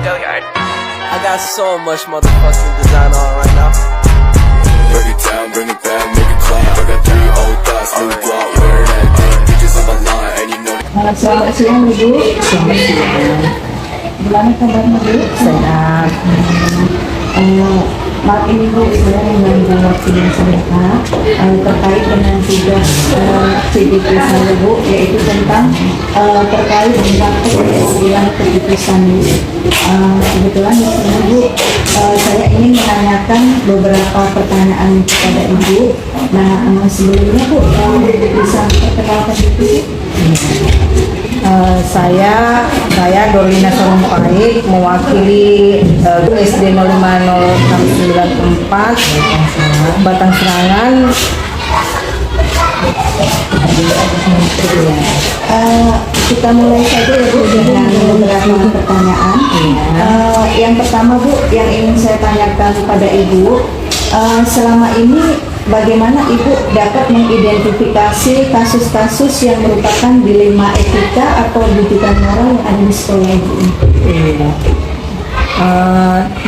I got so much motherfucking design on right now. Break it down, bring it back, make it clap. I got 3 old thoughts, new guap, wear that thing. Bitches on my line, and you know. Selamat siang Ibu. Selamat siang. Gimana kabarnya Bu? Sehat. Maaf ini Bu, saya mengambil waktu yang sebentar terkait dengan tugas CDP saya Bu, yaitu tentang terkait dengan pengambilan keputusan Bu. Kebetulan di sini Bu, saya ingin menanyakan beberapa pertanyaan kepada Ibu. Nah, sebelumnya Bu, bisa perkenalkan diri? Saya Dorlina Sarumpait mewakili SD 050694 Batang Serangan. Kita mulai saja ya Bu dengan beberapa pertanyaan. Yang pertama Bu, yang ingin saya tanyakan kepada Ibu, selama ini bagaimana Ibu dapat mengidentifikasi kasus-kasus yang merupakan dilema etika atau didikan moral yang ada di sekolah Ibu?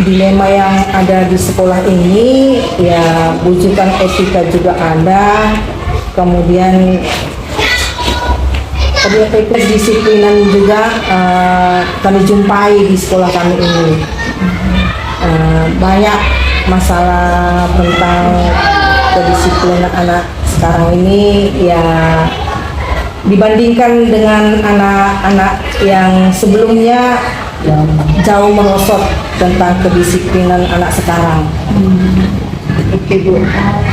Dilema yang ada di sekolah ini ya wujudan etika juga ada, kemudian kedisiplinan juga kami jumpai di sekolah kami ini. Banyak masalah tentang kedisiplinan anak sekarang ini ya dibandingkan dengan anak-anak yang sebelumnya jauh merosot tentang kedisiplinan anak sekarang. Oke Bu,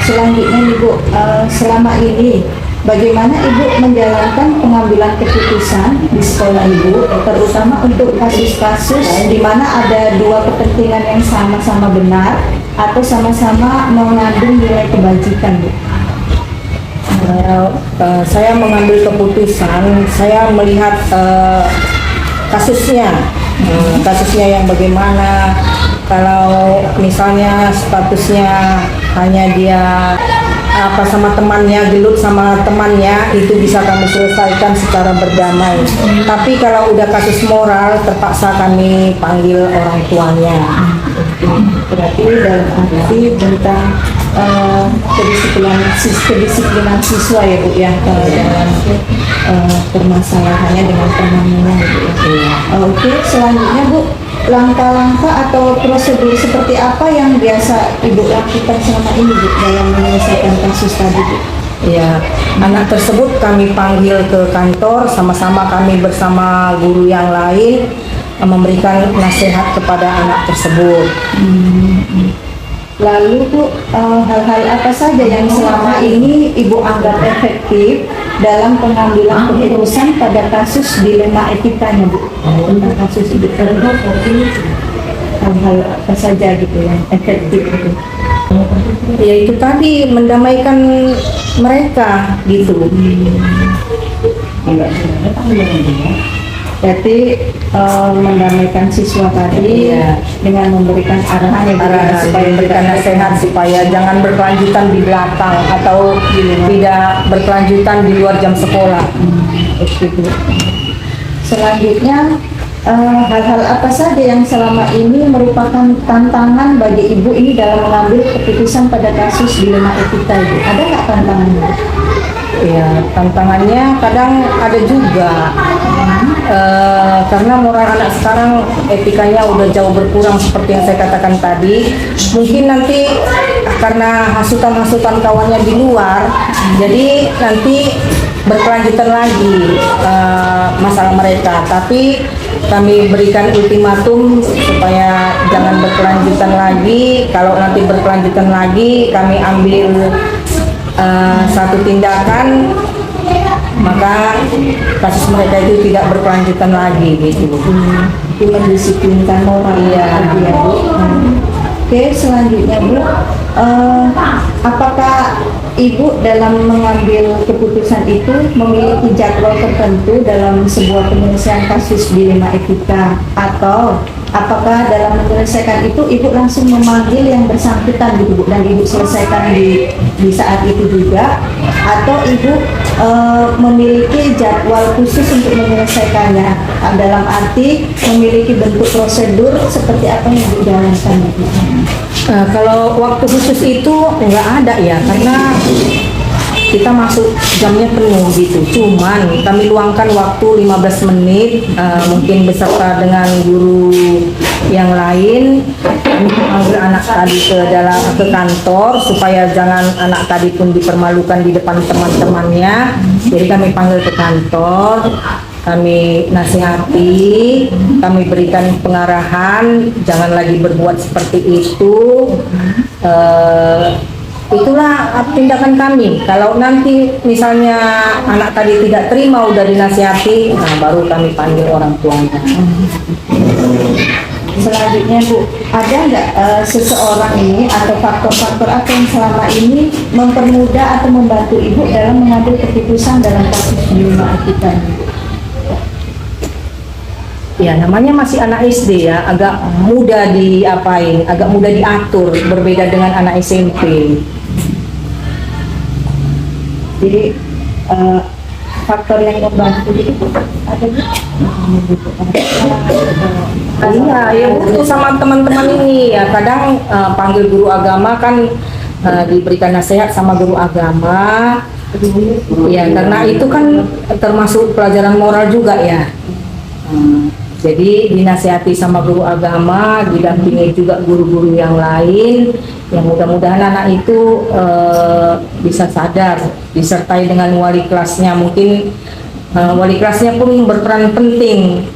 selanjutnya Ibu, selama ini bagaimana Ibu menjalankan pengambilan keputusan di sekolah Ibu, terutama untuk kasus-kasus di mana ada dua kepentingan yang sama-sama benar atau sama-sama mengandung nilai kebajikan Bu? Saya mengambil keputusan, saya melihat kasusnya yang bagaimana. Kalau misalnya statusnya hanya dia sama temannya, gelut sama temannya, itu bisa kami selesaikan secara berdamai. Tapi kalau udah kasus moral, terpaksa kami panggil orang tuanya. Berarti dalam arti tentang kedisiplinan siswa ya Bu ya, dalam permasalahannya dengan temannya gitu ya. Oke, selanjutnya Bu, langkah-langkah atau prosedur seperti apa yang biasa Ibu lakukan selama ini Bu dalam menyelesaikan kasus tadi Bu? Ya, anak tersebut kami panggil ke kantor, sama-sama kami bersama guru yang lain memberikan nasihat kepada anak tersebut. Lalu Bu, hal-hal apa saja yang selama ini Ibu anggap efektif dalam pengambilan keputusan pada kasus dilema etikanya Bu? Tentang kasus Ibu terhadap hal-hal apa saja gitu yang efektif gitu? Ya itu tadi, mendamaikan mereka gitu. Berarti mendamaikan siswa tadi dengan memberikan arahan supaya memberikan nasihat supaya jangan berkelanjutan di belakang atau tidak berkelanjutan di luar jam sekolah. Selanjutnya, hal-hal apa saja yang selama ini merupakan tantangan bagi Ibu ini dalam mengambil keputusan pada kasus dilema etika Ibu? Ada nggak tantangannya? Ya, tantangannya kadang ada juga. Karena moral anak sekarang etikanya udah jauh berkurang seperti yang saya katakan tadi. Mungkin nanti karena hasutan-hasutan kawannya di luar, jadi nanti berkelanjutan lagi masalah mereka. Tapi kami berikan ultimatum supaya jangan berkelanjutan lagi. Kalau nanti berkelanjutan lagi, kami ambil satu tindakan, maka kasus mereka itu tidak berkelanjutan lagi gitu. Mendisiplinkan moral ya Bu. Oke, selanjutnya Bu, apakah Ibu dalam mengambil keputusan itu memiliki jadwal tertentu dalam sebuah penyelesaian kasus dilema etika, atau apakah dalam menyelesaikan itu Ibu langsung memanggil yang bersangkutan gitu Bu, dan Ibu selesaikan di saat itu juga, atau Ibu memiliki jadwal khusus untuk menyelesaikannya? Dalam arti memiliki bentuk prosedur seperti apa yang dijalankan Ibu? Kalau waktu khusus itu nggak ada ya, karena kita masuk jamnya penuh gitu. Cuman kami luangkan waktu 15 menit, mungkin beserta dengan guru yang lain, panggil anak tadi ke kantor supaya jangan anak tadi pun dipermalukan di depan teman-temannya. Jadi kami panggil ke kantor, kami nasihati, kami berikan pengarahan, jangan lagi berbuat seperti itu. Itulah tindakan kami. Kalau nanti misalnya anak tadi tidak terima udah dinasihati, nah baru kami panggil orang tuanya. Selanjutnya Bu, ada nggak seseorang ini atau faktor-faktor apa yang selama ini mempermudah atau membantu Ibu dalam mengambil keputusan dalam kasus dilema etika ini? Ya, namanya masih anak SD ya, agak mudah diapain, agak mudah diatur, berbeda dengan anak SMP. Jadi faktor yang membantu itu ada Iya, ya itu sama teman-teman ini ya. Kadang panggil guru agama kan diberikan nasihat sama guru agama. Ya, karena itu kan termasuk pelajaran moral juga ya. Jadi dinasihati sama guru agama, didampingi juga guru-guru yang lain. Yang mudah-mudahan anak itu bisa sadar, disertai dengan wali kelasnya. Mungkin wali kelasnya pun berperan penting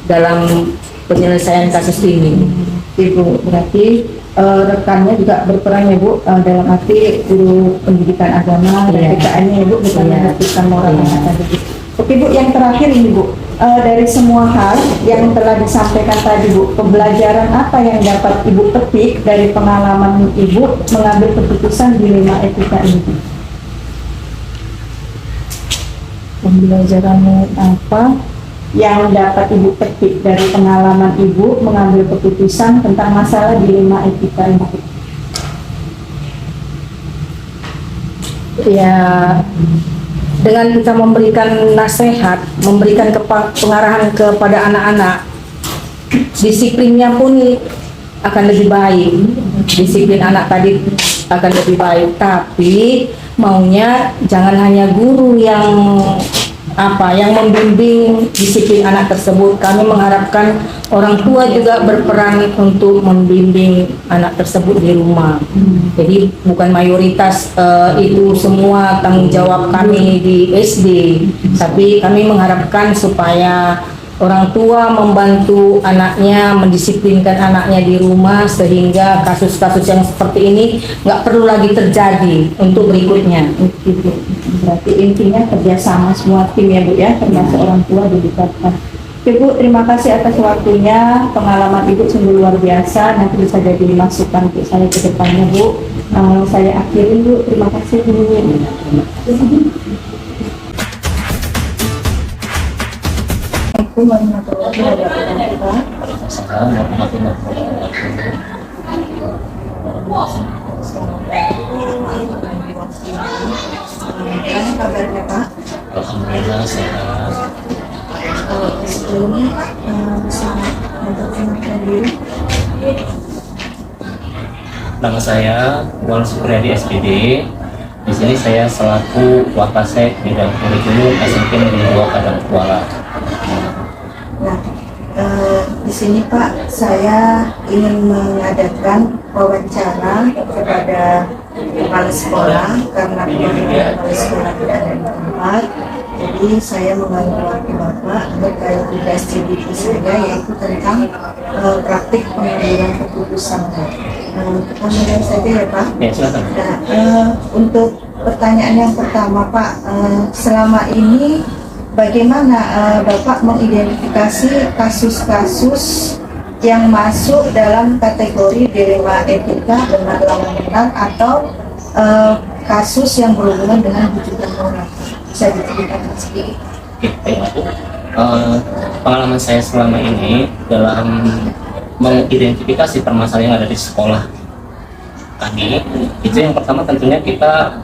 dalam penyelesaian kasus ini. Ibu, berarti rekannya juga berperan ya Bu, dalam arti guru pendidikan agama dan PKN-nya Ibu bisa menghentikan moral anak tadi. Oke Bu, yang terakhir ini Bu, dari semua hal yang telah disampaikan tadi Bu, pembelajaran apa yang dapat Ibu petik dari pengalaman Ibu mengambil keputusan dilema etika ini? Pembelajaran apa yang dapat Ibu petik dari pengalaman Ibu mengambil keputusan tentang masalah dilema etika ini? Ya, dengan kita memberikan nasihat, memberikan pengarahan kepada anak-anak, disiplinnya pun akan lebih baik. Disiplin anak tadi akan lebih baik, tapi maunya jangan hanya guru yang membimbing disiplin anak tersebut. Kami mengharapkan orang tua juga berperan untuk membimbing anak tersebut di rumah. Jadi bukan mayoritas itu semua tanggung jawab kami di SD, tapi kami mengharapkan supaya orang tua membantu anaknya, mendisiplinkan anaknya di rumah sehingga kasus-kasus yang seperti ini nggak perlu lagi terjadi untuk berikutnya. Berarti intinya kerjasama semua tim ya Bu ya, termasuk orang tua dilibatkan. Ibu, terima kasih atas waktunya. Pengalaman Ibu sungguh luar biasa. Nanti bisa jadi masukan untuk saya ke depannya Bu. Saya akhiri Bu. Terima kasih Bu. Assalamualaikum warahmatullahi wabarakatuh. Gimana kabarnya Pak? Alhamdulillah sehat. Sebelumnya bisa memperkenalkan diri. Nama saya Wal Supriyadi SPD. Di sini saya selaku Wakasek bidang kurikulum SMP Negeri 2 Padang Kuala. Nah, di sini Pak, saya ingin mengadakan wawancara kepada kepala sekolah karena kepala sekolah tidak ada di tempat. Jadi saya mengambil waktu Bapak terkait tugas CDP saya, yaitu tentang praktik pengambilan keputusan. Kita mulai saja ya Pak. Ya, silakan. Nah, untuk pertanyaan yang pertama Pak, selama ini bagaimana Bapak mengidentifikasi kasus-kasus yang masuk dalam kategori dilema etika benar lawan benar atau kasus yang berhubungan dengan bujukan moral? Bisa diceritakan sedikit? Pengalaman saya selama ini dalam mengidentifikasi permasalahan yang ada di sekolah kami, itu yang pertama tentunya kita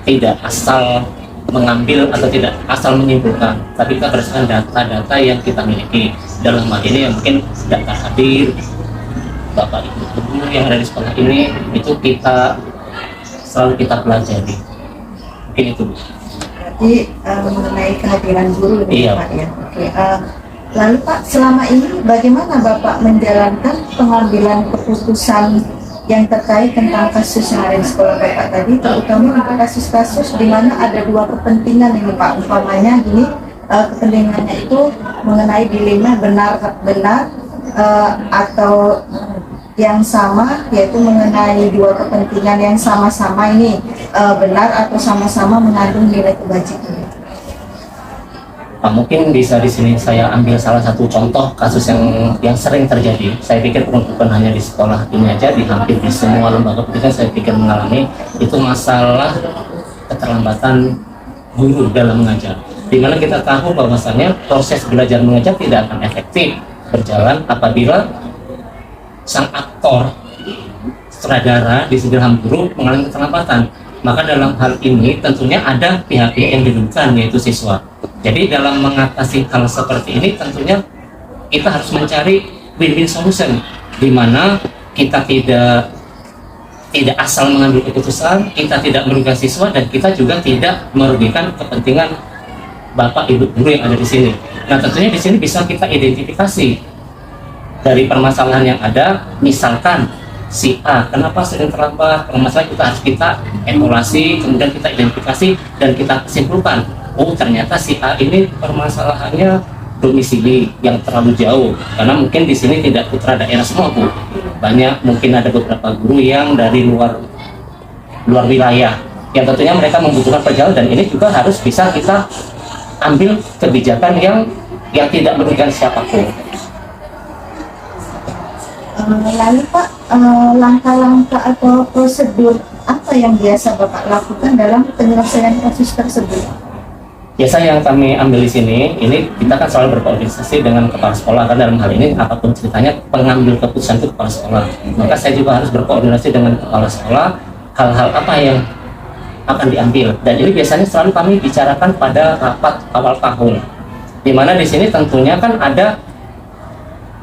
tidak asal mengambil atau tidak asal menyimpulkan, tapi kita berdasarkan data-data yang kita miliki. Dalam hal ini yang mungkin data hadir Bapak Ibu guru yang ada di sekolah ini, itu kita selalu kita pelajari. Mungkin itu. Berarti mengenai kehadiran guru ini Iya. Pak ya. Oke. Lalu Pak, selama ini bagaimana Bapak menjalankan pengambilan keputusan yang terkait tentang kasus yang ada di sekolah Bapak tadi, terutama untuk kasus-kasus di mana ada dua kepentingan ini Pak, umpamanya gini, kepentingannya itu mengenai dilema benar atau yang sama, yaitu mengenai dua kepentingan yang sama-sama ini benar atau sama-sama mengandung nilai kebajikan. Mungkin bisa di sini saya ambil salah satu contoh kasus yang sering terjadi. Saya pikir bukan hanya di sekolah ini aja, di hampir di semua lembaga pendidikan saya pikir mengalami itu masalah keterlambatan guru dalam mengajar. Di mana kita tahu bahwasanya proses belajar mengajar tidak akan efektif berjalan apabila sang aktor sutradara di dalam guru mengalami keterlambatan. Maka dalam hal ini tentunya ada pihak-pihak yang dirugikan, yaitu siswa. Jadi dalam mengatasi hal seperti ini tentunya kita harus mencari win-win solution, di mana kita tidak asal mengambil keputusan, kita tidak merugikan siswa, dan kita juga tidak merugikan kepentingan Bapak Ibu guru yang ada di sini. Nah, tentunya di sini bisa kita identifikasi dari permasalahan yang ada. Misalkan si A kenapa sering terlambat, permasalahan kita harus kita evaluasi, kemudian kita identifikasi dan kita simpulkan, oh ternyata si A ini permasalahannya domisili yang terlalu jauh, karena mungkin di sini tidak putra daerah semua Bu, banyak mungkin ada beberapa guru yang dari luar wilayah yang tentunya mereka membutuhkan perjalanan, dan ini juga harus bisa kita ambil kebijakan yang tidak merugikan siapapun. Lalu Pak, langkah-langkah atau prosedur apa yang biasa Bapak lakukan dalam penyelesaian kasus tersebut? Biasa yang kami ambil di sini, ini kita kan selalu berkoordinasi dengan kepala sekolah, kan dalam hal ini apapun ceritanya pengambil keputusan itu kepala sekolah. Maka saya juga harus berkoordinasi dengan kepala sekolah hal-hal apa yang akan diambil. Dan ini biasanya selalu kami bicarakan pada rapat awal tahun, di mana di sini tentunya kan ada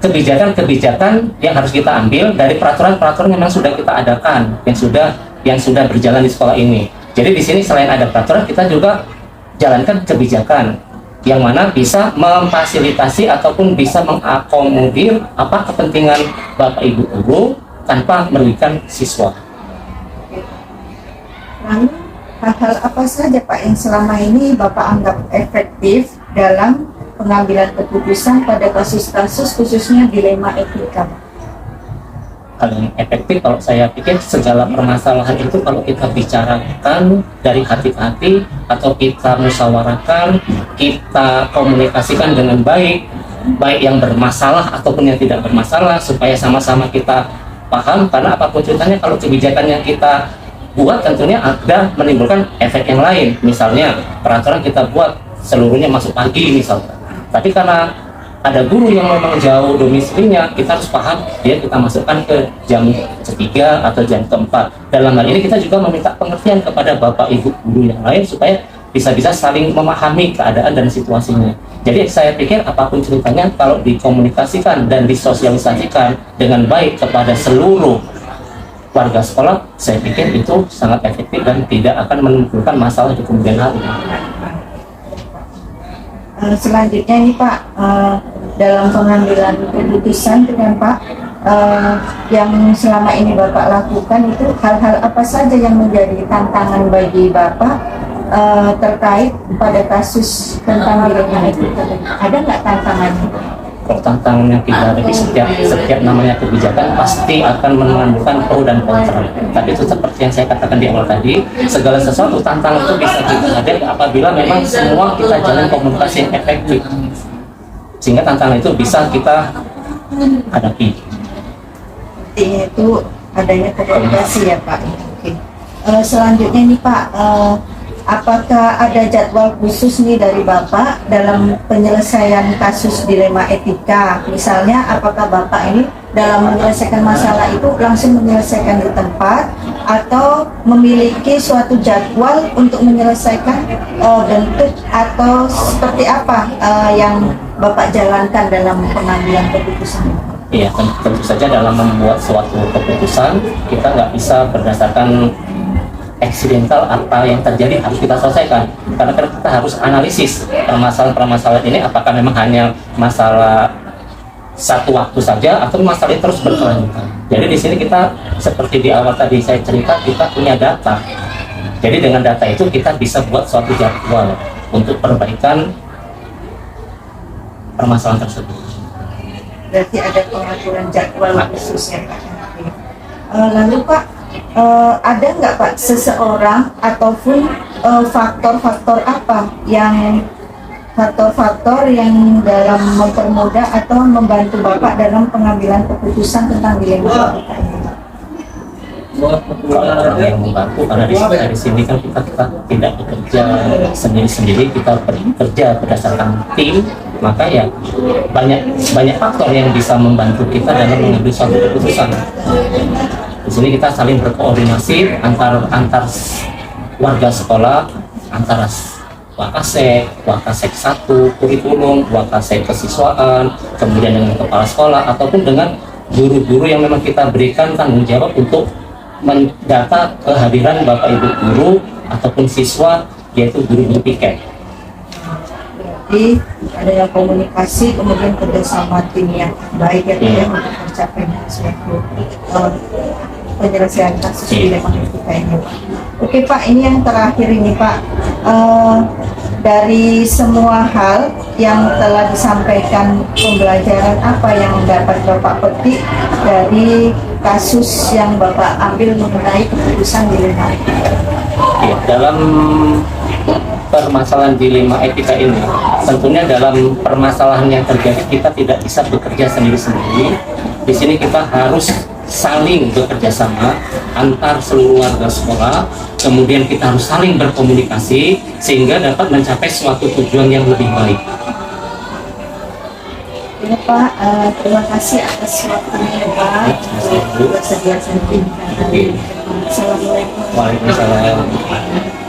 kebijakan-kebijakan yang harus kita ambil dari peraturan-peraturan yang memang sudah kita adakan, yang sudah berjalan di sekolah ini. Jadi di sini selain ada peraturan, kita juga jalankan kebijakan yang mana bisa memfasilitasi ataupun bisa mengakomodir apa kepentingan Bapak Ibu guru tanpa merugikan siswa. Lalu hal-hal apa saja Pak yang selama ini Bapak anggap efektif dalam pengambilan keputusan pada kasus-kasus khususnya dilema etika? Hal yang efektif kalau saya pikir segala permasalahan itu kalau kita bicarakan dari hati-hati atau kita musyawarahkan, kita komunikasikan dengan baik yang bermasalah ataupun yang tidak bermasalah, supaya sama-sama kita paham. Karena apapun ceritanya, kalau kebijakan yang kita buat tentunya ada menimbulkan efek yang lain. Misalnya peraturan kita buat seluruhnya masuk pagi misalnya, tapi karena ada guru yang memang jauh domisilinya, kita harus paham dia kita masukkan ke jam ketiga atau jam keempat. Dalam hal ini kita juga meminta pengertian kepada Bapak Ibu guru yang lain supaya bisa-bisa saling memahami keadaan dan situasinya. Jadi saya pikir apapun ceritanya, kalau dikomunikasikan dan disosialisasikan dengan baik kepada seluruh warga sekolah, saya pikir itu sangat efektif dan tidak akan menimbulkan masalah di kemudian hari. Selanjutnya ini Pak, dalam pengambilan keputusan dengan Pak, yang selama ini Bapak lakukan itu hal-hal apa saja yang menjadi tantangan bagi Bapak terkait pada kasus tentang dilema etika? Ada nggak tantangannya? Kalau tantangannya tidak ada di setiap namanya kebijakan pasti akan menimbulkan pro dan kontra. Tapi itu seperti yang saya katakan di awal tadi, segala sesuatu tantangan itu bisa kita hadapi apabila memang semua kita jalan komunikasi yang efektif, sehingga tantangan itu bisa kita hadapi. Intinya itu adanya komunikasi ya Pak. Oke. Selanjutnya ini Pak, apakah ada jadwal khusus nih dari Bapak dalam penyelesaian kasus dilema etika? Misalnya, apakah Bapak ini dalam menyelesaikan masalah itu langsung menyelesaikan di tempat atau memiliki suatu jadwal untuk menyelesaikan bentuk atau seperti apa yang Bapak jalankan dalam pengambilan keputusan? Iya, tentu saja dalam membuat suatu keputusan kita nggak bisa berdasarkan eksidental apa yang terjadi harus kita selesaikan, karena kita harus analisis permasalahan-permasalahan ini apakah memang hanya masalah satu waktu saja atau masalah ini terus berkelanjutan. Jadi di sini kita seperti di awal tadi saya cerita, kita punya data. Jadi dengan data itu kita bisa buat suatu jadwal untuk perbaikan permasalahan tersebut. Berarti ada pengaturan jadwal khususnya Pak. Lalu Pak, ada nggak Pak seseorang ataupun faktor-faktor apa yang faktor-faktor yang dalam mempermudah atau membantu Bapak dalam pengambilan keputusan tentang dilema etika ini? Orang yang membantu, karena di sini kan kita tidak bekerja sendiri-sendiri, kita bekerja berdasarkan tim, maka ya banyak faktor yang bisa membantu kita dalam mengambil suatu keputusan. Di sini kita saling berkoordinasi antar warga sekolah, antara Wakasek 1, kurikulum, Wakasek kesiswaan, kemudian dengan kepala sekolah ataupun dengan guru-guru yang memang kita berikan tanggung jawab untuk mendata kehadiran Bapak Ibu guru ataupun siswa, yaitu guru-guru piket. Jadi ada yang komunikasi, kemudian kerjasama tim yang baik ya Pak ya, untuk mencapai suatu penyelesaian kasus dilema etika ini Pak. Oke Pak, ini yang terakhir ini Pak, dari semua hal yang telah disampaikan, pembelajaran apa yang dapat Bapak petik dari kasus yang Bapak ambil mengenai keputusan dilema etika? Ya, dalam permasalahan dilema etika ini, tentunya dalam permasalahan yang terjadi kita tidak bisa bekerja sendiri-sendiri. Di sini kita harus saling bekerja sama antar seluruh warga sekolah, kemudian kita harus saling berkomunikasi sehingga dapat mencapai suatu tujuan yang lebih baik. Ya Pak, terima kasih atas waktunya Pak, bersedia sendiri. Assalamualaikum. Waalaikumsalam.